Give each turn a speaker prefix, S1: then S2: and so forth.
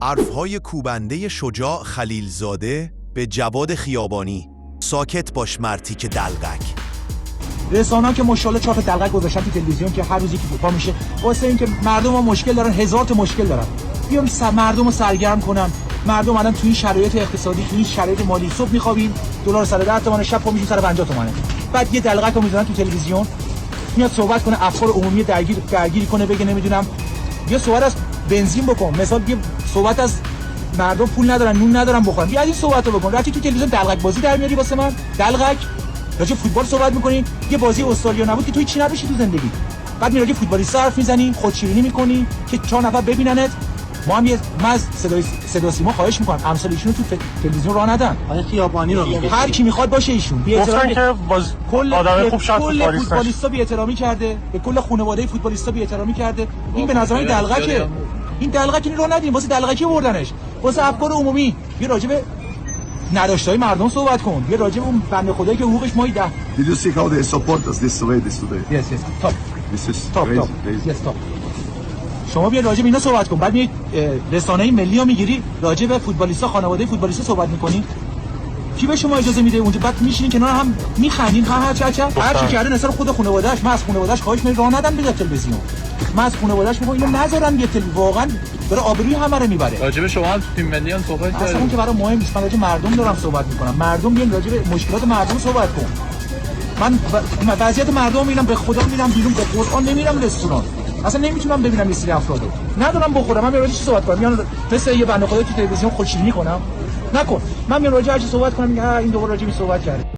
S1: حرفهای کوبنده شجاع خلیلزاده به جواد خیابانی. ساکت باش مرتی که دلقک.
S2: رسانه‌ها که ماشاءالله چاپ دلقک گذاشتن تو تلویزیون که هر روزی که پا میشه واسه اینکه مردم ها مشکل دارن، هزار تا مشکل دارن، بیام مردم رو سرگرم کنن. مردم الان تو این شرایط اقتصادی، تو این شرایط مالی، صبح میخوابین دلار 110 تومانه، شب پا میشین 150 تومانه، بعد یه دلقک رو میذارن تو تلویزیون، میاد صحبت کنه افکار عمومی درگیری کنه، بگه نمیدونم یه صحبت از بنزین بکن، مثلا یه صحبت از مردم پول ندارن نون ندارن بخورن، بیا این صحبتو بکن. رفتی تو تلویزیون دلقک بازی در میاری واسه من، دلقک راجع فوتبال صحبت می‌کنی، یه بازی استرالیا نبود که توی چی نباشی تو زندگی، بعد میراجع فوتبالیست حرف میزنی، خودشیرینی می‌کنی که 4 نفر ببیننت. ما هم از صدا سیما خواهش می‌کنم امثال ایشونو تو تلویزیون راه ندن.
S3: آقای خیابانی رو میگه
S2: هر کی میخواد باشه ایشون بی احترامی
S4: که کل آدم خوب شرط
S2: فوتبالیستا بی احترامی کرده، به کل خانواده فوتبالیستا بی احترامی کرده. این به نظر من دلقکه. این دلقکی رو ندیم، واسه دلقکی آوردنش، واسه افکار عمومی. بیا راجع به نداشتهای مردم صحبت کن، بیا راجع به اون بنده خدایی که حقوقش ماهی 10.
S5: Did you see how they support us this today?
S2: Yes. Top.
S5: This is
S2: Top.
S5: crazy.
S2: Yes, top. شما بیا راجع به اینا صحبت کن، بعد میای رسانه‌ای ملی ها میگیری راجع به فوتبالیستا، خانواده فوتبالیستا صحبت میکنی. کی به شما اجازه میده اونجا؟ بعد میشینین کنار هم میخندین، هر چی کرده نثر خود خانواده‌اش. من از خانواده‌اش خواهش می‌کنم راه ندن به تلویزیون. من از خانواده‌اش میگم اینو نذارن یه تلویزیون، واقعا داره آبروی همه رو میبره.
S4: راجع به شما هم تیم ملی هم صحبت کردیم.
S2: اصلا اون که برای مهم نیست، من راجع مردم دارم صحبت میکنم. مردم بیان راجع به مشکلات مردم صحبت کن. من وضعیت مردم میبینم، به خدا میرم بیرون، به قرآن نمیرم رستوران، اصلا نمیتونم ببینم این سری افرادو، ندارم بخورم. من راجع چی صحبت کنم؟ میان مثل یه بنده خدا تو تلویزیون خودشیرینی کنم؟ نکن. من میام راجع هر چی صحبت کنم میگم این دوباره راجع به صحبت کرد.